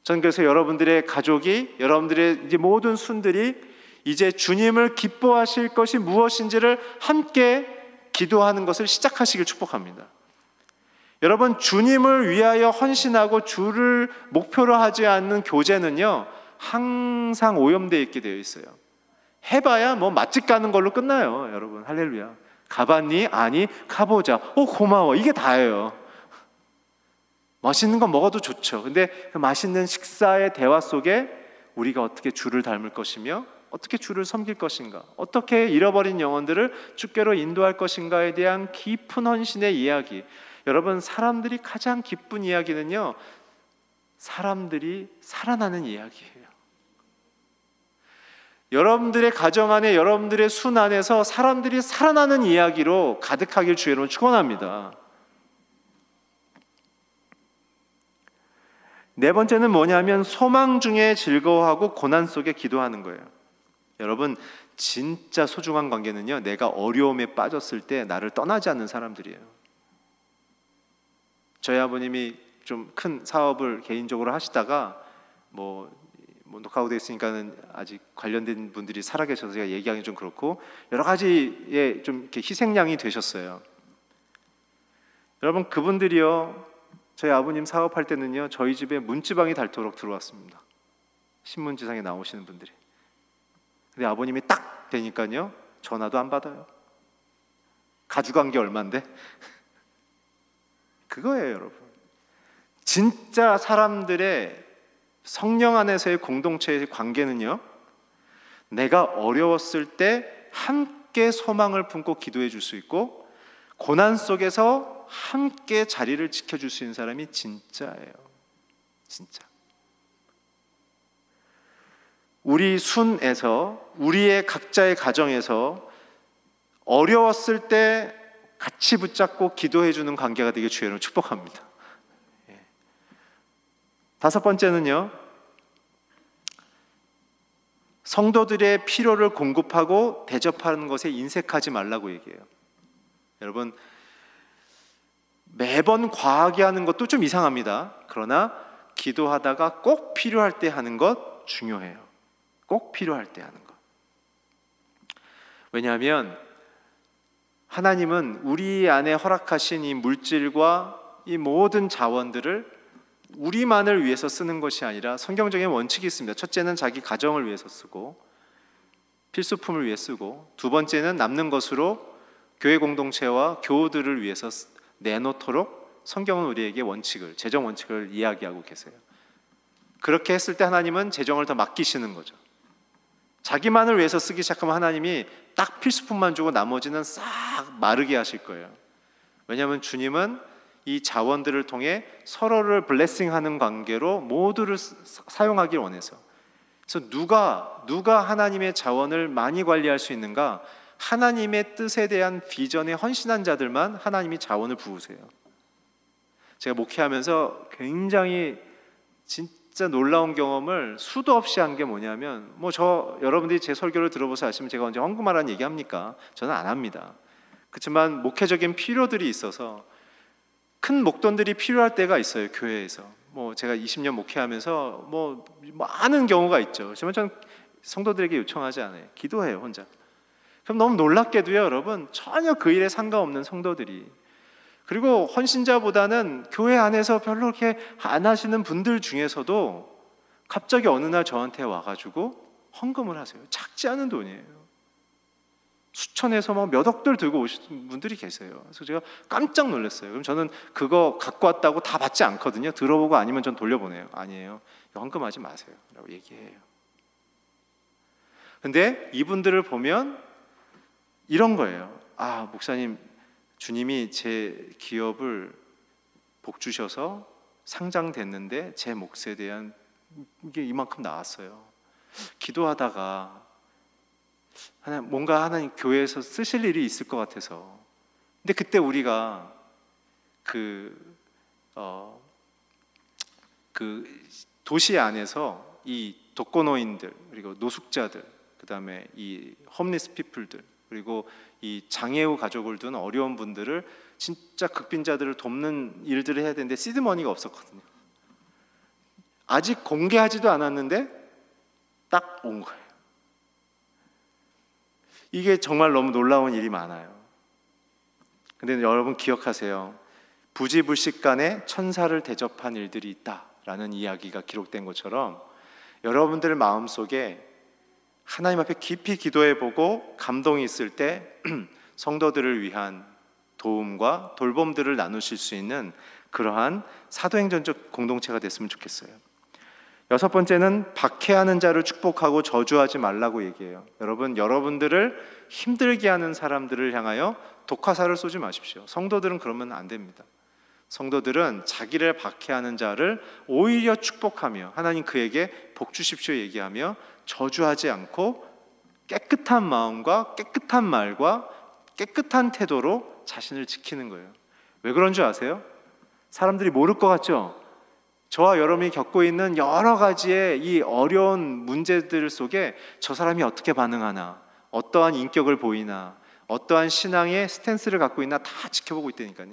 저는 그래서 여러분들의 가족이, 여러분들의 이제 모든 순들이 이제 주님을 기뻐하실 것이 무엇인지를 함께 기도하는 것을 시작하시길 축복합니다. 여러분, 주님을 위하여 헌신하고 주를 목표로 하지 않는 교제는요, 항상 오염되어 있게 되어 있어요. 해봐야 뭐 맛집 가는 걸로 끝나요. 여러분, 할렐루야. 가봤니? 아니, 가보자. 고마워. 이게 다예요. 맛있는 거 먹어도 좋죠. 근데 그 맛있는 식사의 대화 속에 우리가 어떻게 주를 닮을 것이며 어떻게 주를 섬길 것인가, 어떻게 잃어버린 영혼들을 주께로 인도할 것인가에 대한 깊은 헌신의 이야기. 여러분, 사람들이 가장 기쁜 이야기는요, 사람들이 살아나는 이야기예요. 여러분들의 가정 안에, 여러분들의 순 안에서 사람들이 살아나는 이야기로 가득하길 주의 이름으로 축원합니다. 네 번째는 뭐냐면 소망 중에 즐거워하고 고난 속에 기도하는 거예요. 여러분, 진짜 소중한 관계는요, 내가 어려움에 빠졌을 때 나를 떠나지 않는 사람들이에요. 저희 아버님이 좀 큰 사업을 개인적으로 하시다가 뭐 녹화되어 있으니까는 아직 관련된 분들이 살아계셔서 제가 얘기하기 좀 그렇고, 여러 가지의 좀 이렇게 희생양이 되셨어요. 여러분, 그분들이요, 저희 아버님 사업할 때는요, 저희 집에 문지방이 닳도록 들어왔습니다. 신문지상에 나오시는 분들이. 근데 아버님이 딱 되니까요, 전화도 안 받아요. 가져간 게 얼만데? 그거예요, 여러분. 진짜 사람들의 성령 안에서의 공동체의 관계는요, 내가 어려웠을 때 함께 소망을 품고 기도해 줄 수 있고, 고난 속에서 함께 자리를 지켜줄 수 있는 사람이 진짜예요. 진짜. 우리 순에서, 우리의 각자의 가정에서 어려웠을 때 같이 붙잡고 기도해 주는 관계가 되게 주의 여러분 축복합니다. 다섯 번째는요, 성도들의 필요를 공급하고 대접하는 것에 인색하지 말라고 얘기해요. 여러분, 매번 과하게 하는 것도 좀 이상합니다. 그러나 기도하다가 꼭 필요할 때 하는 것 중요해요. 꼭 필요할 때 하는 것. 왜냐하면 하나님은 우리 안에 허락하신 이 물질과 이 모든 자원들을 우리만을 위해서 쓰는 것이 아니라 성경적인 원칙이 있습니다. 첫째는 자기 가정을 위해서 쓰고, 필수품을 위해 쓰고, 두 번째는 남는 것으로 교회 공동체와 교우들을 위해서 내놓도록 성경은 우리에게 원칙을, 재정 원칙을 이야기하고 계세요. 그렇게 했을 때 하나님은 재정을 더 맡기시는 거죠. 자기만을 위해서 쓰기 시작하면 하나님이 딱 필수품만 주고 나머지는 싹 마르게 하실 거예요. 왜냐하면 주님은 이 자원들을 통해 서로를 블레싱하는 관계로 모두를 사용하길 원해서. 그래서 누가 하나님의 자원을 많이 관리할 수 있는가? 하나님의 뜻에 대한 비전에 헌신한 자들만 하나님이 자원을 부으세요. 제가 목회하면서 굉장히 진짜 놀라운 경험을 수도 없이 한 게 뭐냐면, 여러분들이 제 설교를 들어보셔서 아시면 제가 언제 헌금하라는 얘기합니까? 저는 안 합니다. 그렇지만 목회적인 필요들이 있어서 큰 목돈들이 필요할 때가 있어요. 교회에서 제가 20년 목회하면서 많은 경우가 있죠. 하지만 저는 성도들에게 요청하지 않아요. 기도해요, 혼자. 그럼 너무 놀랍게도요, 여러분, 전혀 그 일에 상관없는 성도들이, 그리고 헌신자보다는 교회 안에서 별로 그렇게 안 하시는 분들 중에서도 갑자기 어느 날 저한테 와가지고 헌금을 하세요. 작지 않은 돈이에요. 수천에서 몇 억들 들고 오시는 분들이 계세요. 그래서 제가 깜짝 놀랐어요. 그럼 저는 그거 갖고 왔다고 다 받지 않거든요. 들어보고 아니면 전 돌려보내요. 아니에요, 헌금하지 마세요 라고 얘기해요. 근데 이분들을 보면 이런 거예요. 아, 목사님, 주님이 제 기업을 복 주셔서 상장됐는데 제 몫에 대한 이게 이만큼 나왔어요. 기도하다가 뭔가 하나님 교회에서 쓰실 일이 있을 것 같아서. 근데 그때 우리가 그 도시 안에서 이 독거노인들, 그리고 노숙자들, 그 다음에 이 홈리스 피플들, 그리고 이 장애우 가족을 둔 어려운 분들을, 진짜 극빈자들을 돕는 일들을 해야 되는데 시드머니가 없었거든요. 아직 공개하지도 않았는데 딱 온 거예요. 이게 정말 너무 놀라운 일이 많아요. 근데 여러분 기억하세요. 부지불식간에 천사를 대접한 일들이 있다라는 이야기가 기록된 것처럼, 여러분들 마음속에 하나님 앞에 깊이 기도해보고 감동이 있을 때 성도들을 위한 도움과 돌봄들을 나누실 수 있는 그러한 사도행전적 공동체가 됐으면 좋겠어요. 여섯 번째는 박해하는 자를 축복하고 저주하지 말라고 얘기해요. 여러분들을 힘들게 하는 사람들을 향하여 독화살을 쏘지 마십시오. 성도들은 그러면 안 됩니다. 성도들은 자기를 박해하는 자를 오히려 축복하며 하나님 그에게 복 주십시오 얘기하며 저주하지 않고 깨끗한 마음과 깨끗한 말과 깨끗한 태도로 자신을 지키는 거예요. 왜 그런 줄 아세요? 사람들이 모를 것 같죠? 저와 여러분이 겪고 있는 여러 가지의 이 어려운 문제들 속에 저 사람이 어떻게 반응하나, 어떠한 인격을 보이나, 어떠한 신앙의 스탠스를 갖고 있나 다 지켜보고 있다니까요.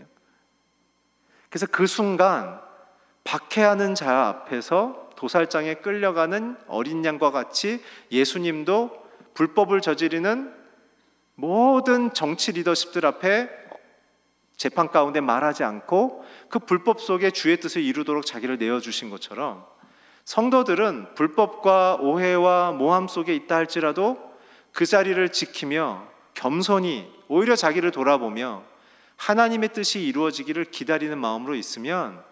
그래서 그 순간 박해하는 자 앞에서 도살장에 끌려가는 어린 양과 같이 예수님도 불법을 저지르는 모든 정치 리더십들 앞에 재판 가운데 말하지 않고 그 불법 속에 주의 뜻을 이루도록 자기를 내어주신 것처럼, 성도들은 불법과 오해와 모함 속에 있다 할지라도 그 자리를 지키며 겸손히 오히려 자기를 돌아보며 하나님의 뜻이 이루어지기를 기다리는 마음으로 있으면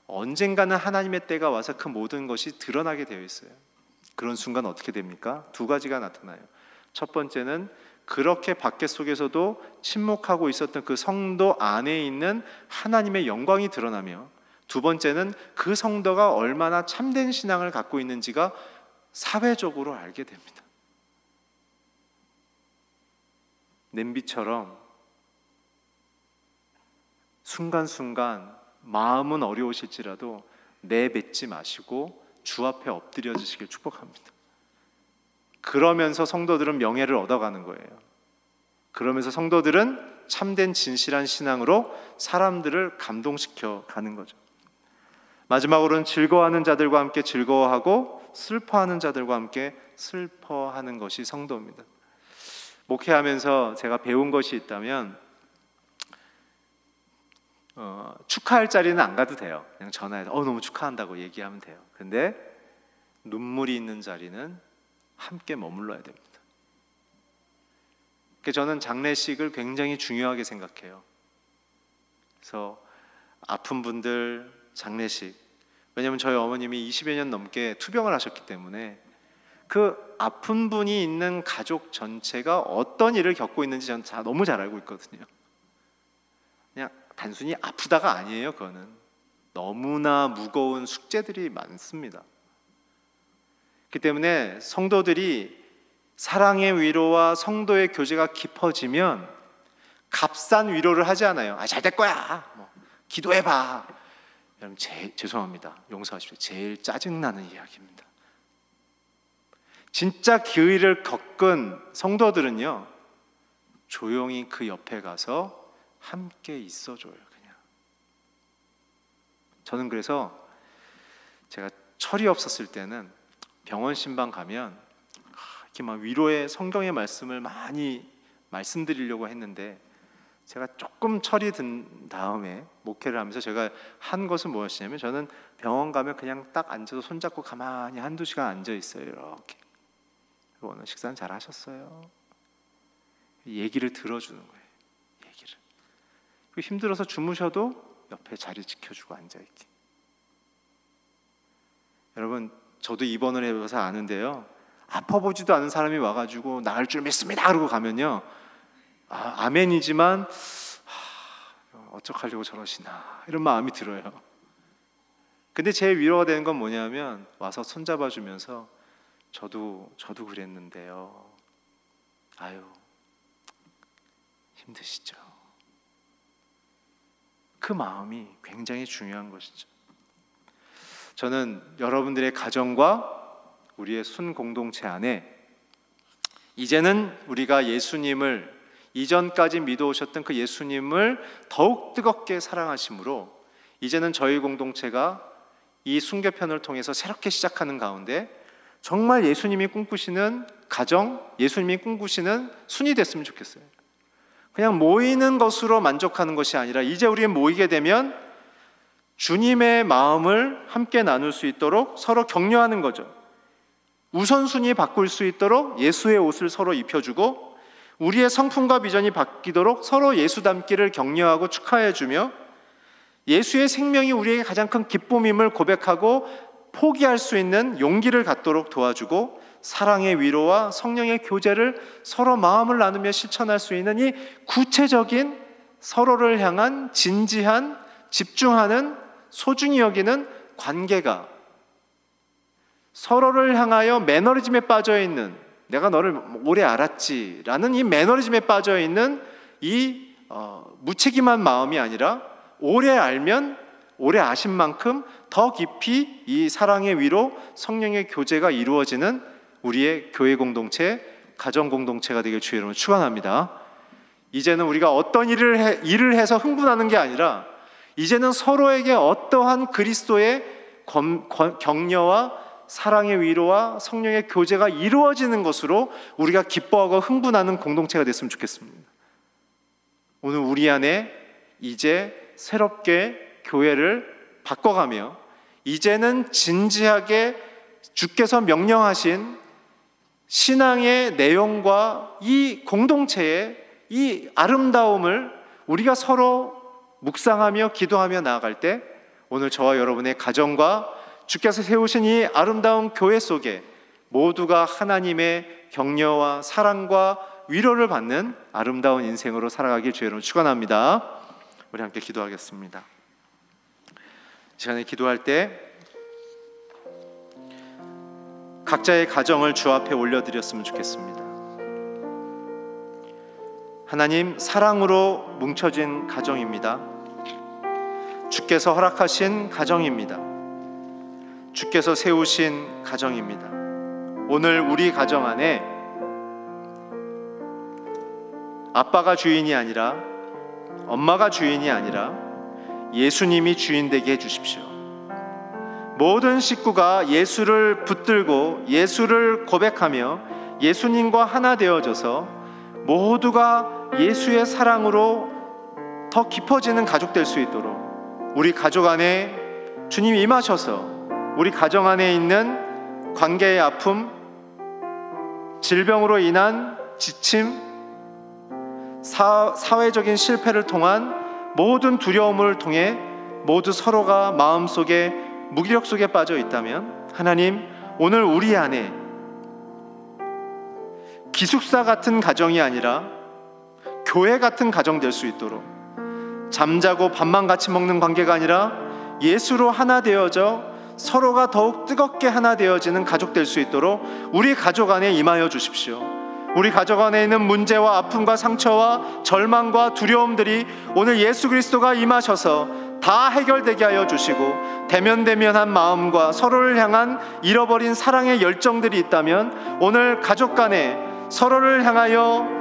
언젠가는 하나님의 때가 와서 그 모든 것이 드러나게 되어 있어요. 그런 순간 어떻게 됩니까? 두 가지가 나타나요. 첫 번째는 그렇게 밖에 속에서도 침묵하고 있었던 그 성도 안에 있는 하나님의 영광이 드러나며, 두 번째는 그 성도가 얼마나 참된 신앙을 갖고 있는지가 사회적으로 알게 됩니다. 냄비처럼 순간순간 마음은 어려우실지라도 내뱉지 마시고 주 앞에 엎드려지시길 축복합니다. 그러면서 성도들은 명예를 얻어가는 거예요. 그러면서 성도들은 참된 진실한 신앙으로 사람들을 감동시켜 가는 거죠. 마지막으로는 즐거워하는 자들과 함께 즐거워하고 슬퍼하는 자들과 함께 슬퍼하는 것이 성도입니다. 목회하면서 제가 배운 것이 있다면 축하할 자리는 안 가도 돼요. 그냥 전화해서 너무 축하한다고 얘기하면 돼요. 근데 눈물이 있는 자리는 함께 머물러야 됩니다. 저는 장례식을 굉장히 중요하게 생각해요. 그래서 아픈 분들 장례식, 왜냐하면 저희 어머님이 20여 년 넘게 투병을 하셨기 때문에 그 아픈 분이 있는 가족 전체가 어떤 일을 겪고 있는지 저는 너무 잘 알고 있거든요. 그냥 단순히 아프다가 아니에요. 그거는 너무나 무거운 숙제들이 많습니다. 그렇기 때문에 성도들이 사랑의 위로와 성도의 교제가 깊어지면 값싼 위로를 하지 않아요. 잘 될 거야, 기도해봐. 여러분, 죄송합니다, 용서하십시오. 제일 짜증나는 이야기입니다. 진짜 기회를 겪은 성도들은요, 조용히 그 옆에 가서 함께 있어줘요. 그냥. 저는 그래서 제가 철이 없었을 때는 병원 신방 가면 이렇게 막 위로의 성경의 말씀을 많이 말씀드리려고 했는데, 제가 조금 철이 든 다음에 목회를 하면서 제가 한 것은 무엇이냐면, 저는 병원 가면 그냥 딱 앉아서 손잡고 가만히 한두 시간 앉아 있어요. 이렇게. 그리고 오늘 식사는 잘 하셨어요? 얘기를 들어주는 거예요. 얘기를. 그리고 힘들어서 주무셔도 옆에 자리 지켜주고 앉아있기. 여러분, 저도 입원을 해봐서 아는데요, 아파보지도 않은 사람이 와가지고 나을 줄 믿습니다 그러고 가면요, 아멘이지만 어떡하려고 저러시나 이런 마음이 들어요. 근데 제 위로가 되는 건 뭐냐면, 와서 손잡아주면서 저도 그랬는데요, 아유 힘드시죠. 그 마음이 굉장히 중요한 것이죠. 저는 여러분들의 가정과 우리의 순 공동체 안에 이제는 우리가 예수님을, 이전까지 믿어오셨던 그 예수님을 더욱 뜨겁게 사랑하심으로, 이제는 저희 공동체가 이 순교편을 통해서 새롭게 시작하는 가운데 정말 예수님이 꿈꾸시는 가정, 예수님이 꿈꾸시는 순이 됐으면 좋겠어요. 그냥 모이는 것으로 만족하는 것이 아니라, 이제 우리가 모이게 되면 주님의 마음을 함께 나눌 수 있도록 서로 격려하는 거죠. 우선순위 바꿀 수 있도록 예수의 옷을 서로 입혀주고, 우리의 성품과 비전이 바뀌도록 서로 예수 닮기를 격려하고 축하해주며, 예수의 생명이 우리에게 가장 큰 기쁨임을 고백하고 포기할 수 있는 용기를 갖도록 도와주고, 사랑의 위로와 성령의 교제를 서로 마음을 나누며 실천할 수 있는 이 구체적인 서로를 향한 진지한, 집중하는, 소중히 여기는 관계가, 서로를 향하여 매너리즘에 빠져있는, 내가 너를 오래 알았지라는 이 매너리즘에 빠져있는 이 무책임한 마음이 아니라, 오래 알면 오래 아신 만큼 더 깊이 이 사랑의 위로, 성령의 교제가 이루어지는 우리의 교회 공동체, 가정 공동체가 되길 주의 이름으로 축원합니다. 이제는 우리가 어떤 일을 해서 흥분하는 게 아니라, 이제는 서로에게 어떠한 그리스도의 격려와 사랑의 위로와 성령의 교제가 이루어지는 것으로 우리가 기뻐하고 흥분하는 공동체가 됐으면 좋겠습니다. 오늘 우리 안에 이제 새롭게 교회를 바꿔가며, 이제는 진지하게 주께서 명령하신 신앙의 내용과 이 공동체의 이 아름다움을 우리가 서로 묵상하며 기도하며 나아갈 때 오늘 저와 여러분의 가정과 주께서 세우신 이 아름다운 교회 속에 모두가 하나님의 격려와 사랑과 위로를 받는 아름다운 인생으로 살아가길 주의 이름으로 축원합니다. 우리 함께 기도하겠습니다. 이 시간에 기도할 때 각자의 가정을 주 앞에 올려드렸으면 좋겠습니다. 하나님, 사랑으로 뭉쳐진 가정입니다. 주께서 허락하신 가정입니다. 주께서 세우신 가정입니다. 오늘 우리 가정 안에 아빠가 주인이 아니라, 엄마가 주인이 아니라 예수님이 주인 되게 해주십시오. 모든 식구가 예수를 붙들고 예수를 고백하며 예수님과 하나 되어져서 모두가 예수의 사랑으로 더 깊어지는 가족 될 수 있도록 우리 가족 안에 주님이 임하셔서 우리 가정 안에 있는 관계의 아픔, 질병으로 인한 지침, 사회적인 실패를 통한 모든 두려움을 통해 모두 서로가 마음속에 무기력 속에 빠져 있다면 하나님, 오늘 우리 안에 기숙사 같은 가정이 아니라 교회 같은 가정 될 수 있도록, 잠자고 밥만 같이 먹는 관계가 아니라 예수로 하나 되어져 서로가 더욱 뜨겁게 하나 되어지는 가족 될 수 있도록 우리 가족 안에 임하여 주십시오. 우리 가족 안에 있는 문제와 아픔과 상처와 절망과 두려움들이 오늘 예수 그리스도가 임하셔서 다 해결되게 하여 주시고, 대면대면한 마음과 서로를 향한 잃어버린 사랑의 열정들이 있다면 오늘 가족 간에 서로를 향하여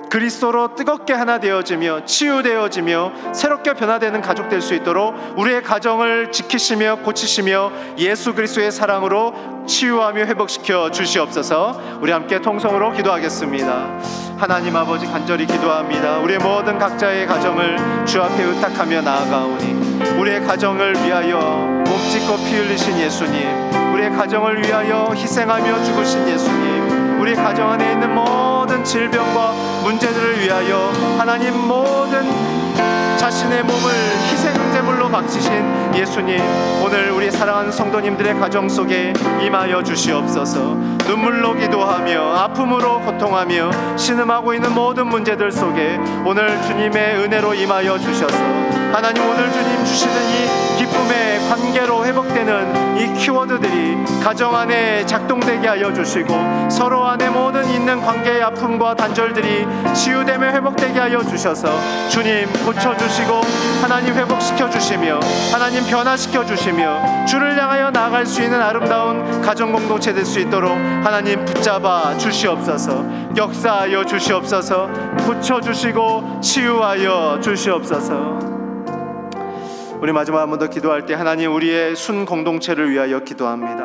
그리스도로 뜨겁게 하나 되어지며 치유되어지며 새롭게 변화되는 가족 될 수 있도록 우리의 가정을 지키시며 고치시며 예수 그리스도의 사랑으로 치유하며 회복시켜 주시옵소서. 우리 함께 통성으로 기도하겠습니다. 하나님 아버지, 간절히 기도합니다. 우리의 모든 각자의 가정을 주 앞에 의탁하며 나아가오니 우리의 가정을 위하여 몸짓고 피 흘리신 예수님, 우리의 가정을 위하여 희생하며 죽으신 예수님, 우리 가정 안에 있는 모든 질병과 문제들을 위하여 하나님 모든 자신의 몸을 희생제물로 바치신 예수님, 오늘 우리 사랑하는 성도님들의 가정 속에 임하여 주시옵소서. 눈물로 기도하며 아픔으로 고통하며 신음하고 있는 모든 문제들 속에 오늘 주님의 은혜로 임하여 주셔서 하나님, 오늘 주님 주시는 이 기쁨의 관계로 회복되는 이 키워드들이 가정 안에 작동되게 하여 주시고, 서로 안에 모든 있는 관계의 아픔과 단절들이 치유되며 회복되게 하여 주셔서 주님 고쳐주시고 하나님 회복시켜 주시며 하나님 변화시켜 주시며 주를 향하여 나아갈 수 있는 아름다운 가정 공동체 될 수 있도록 하나님 붙잡아 주시옵소서. 역사하여 주시옵소서. 고쳐주시고 치유하여 주시옵소서. 우리 마지막 한 번 더 기도할 때 하나님, 우리의 순 공동체를 위하여 기도합니다.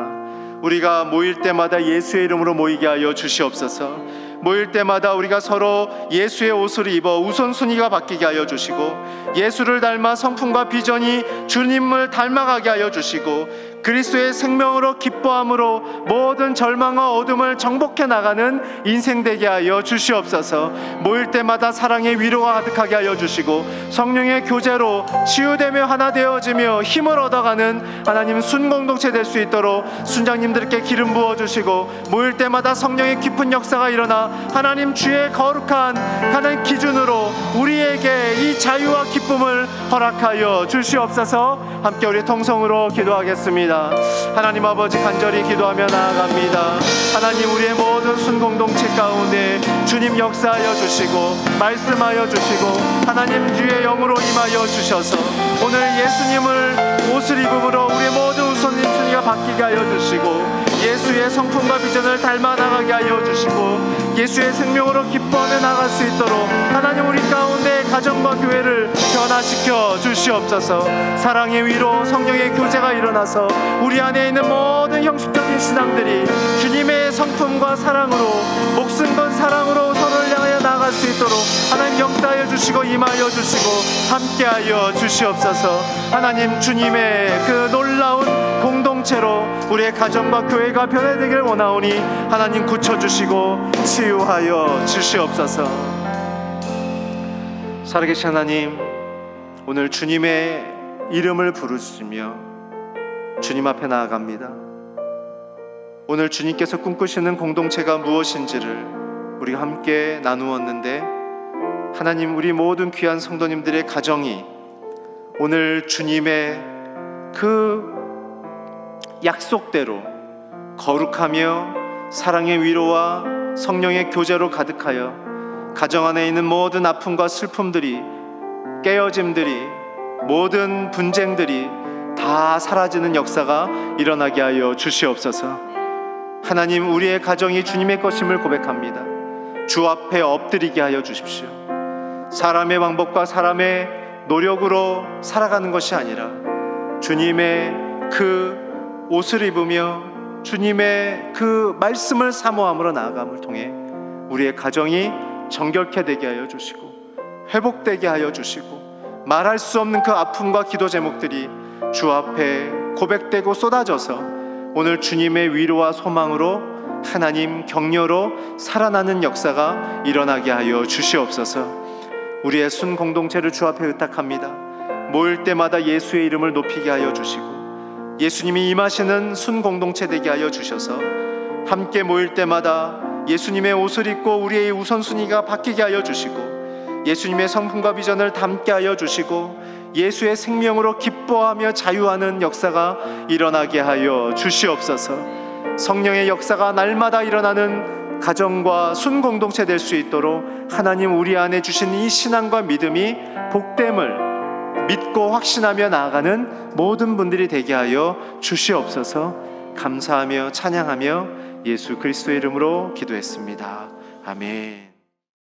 우리가 모일 때마다 예수의 이름으로 모이게 하여 주시옵소서. 모일 때마다 우리가 서로 예수의 옷을 입어 우선순위가 바뀌게 하여 주시고, 예수를 닮아 성품과 비전이 주님을 닮아가게 하여 주시고, 그리스도의 생명으로 기뻐함으로 모든 절망과 어둠을 정복해 나가는 인생 되게 하여 주시옵소서. 모일 때마다 사랑의 위로가 가득하게 하여 주시고, 성령의 교제로 치유되며 하나 되어지며 힘을 얻어가는 하나님 순공동체 될 수 있도록 순장님들께 기름 부어주시고, 모일 때마다 성령의 깊은 역사가 일어나 하나님 주의 거룩한 하나님 기준으로 우리에게 이 자유와 기쁨을 허락하여 주시옵소서. 함께 우리 통성으로 기도하겠습니다. 하나님 아버지, 간절히 기도하며 나아갑니다. 하나님, 우리의 모든 순공동체 가운데 주님 역사하여 주시고 말씀하여 주시고 하나님 주의 영으로 임하여 주셔서 오늘 예수님을 옷을 입음으로 우리의 모든 우선순위가 바뀌게 하여 주시고, 예수의 성품과 비전을 닮아 나가게 하여 주시고, 예수의 생명으로 기뻐하며 나갈 수 있도록 하나님 우리 가운데 가정과 교회를 변화시켜 주시옵소서. 사랑의 위로 성령의 교제가 일어나서 우리 안에 있는 모든 형식적인 신앙들이 주님의 성품과 사랑으로, 목숨 건 사랑으로 서로를 향하여 나아갈 수 있도록 하나님 역사하여 주시고 임하여 주시고 함께하여 주시옵소서. 하나님, 주님의 그 놀라운 공동체로 우리의 가정과 교회가 변화되기를 원하오니 하나님 고쳐주시고 치유하여 주시옵소서. 살아계신 하나님, 오늘 주님의 이름을 부르짖으며 주님 앞에 나아갑니다. 오늘 주님께서 꿈꾸시는 공동체가 무엇인지를 우리가 함께 나누었는데, 하나님, 우리 모든 귀한 성도님들의 가정이 오늘 주님의 그 약속대로 거룩하며 사랑의 위로와 성령의 교제로 가득하여 가정 안에 있는 모든 아픔과 슬픔들이, 깨어짐들이, 모든 분쟁들이 다 사라지는 역사가 일어나게 하여 주시옵소서. 하나님, 우리의 가정이 주님의 것임을 고백합니다. 주 앞에 엎드리게 하여 주십시오. 사람의 방법과 사람의 노력으로 살아가는 것이 아니라 주님의 그 옷을 입으며 주님의 그 말씀을 사모함으로 나아감을 통해 우리의 가정이 정결케 되게 하여 주시고 회복되게 하여 주시고, 말할 수 없는 그 아픔과 기도 제목들이 주 앞에 고백되고 쏟아져서 오늘 주님의 위로와 소망으로, 하나님 격려로 살아나는 역사가 일어나게 하여 주시옵소서. 우리의 순 공동체를 주 앞에 의탁합니다. 모일 때마다 예수의 이름을 높이게 하여 주시고, 예수님이 임하시는 순 공동체 되게 하여 주셔서 함께 모일 때마다 예수님의 옷을 입고 우리의 우선순위가 바뀌게 하여 주시고, 예수님의 성품과 비전을 담게 하여 주시고, 예수의 생명으로 기뻐하며 자유하는 역사가 일어나게 하여 주시옵소서. 성령의 역사가 날마다 일어나는 가정과 순공동체 될 수 있도록 하나님, 우리 안에 주신 이 신앙과 믿음이 복됨을 믿고 확신하며 나아가는 모든 분들이 되게 하여 주시옵소서. 감사하며 찬양하며 예수 그리스도의 이름으로 기도했습니다. 아멘.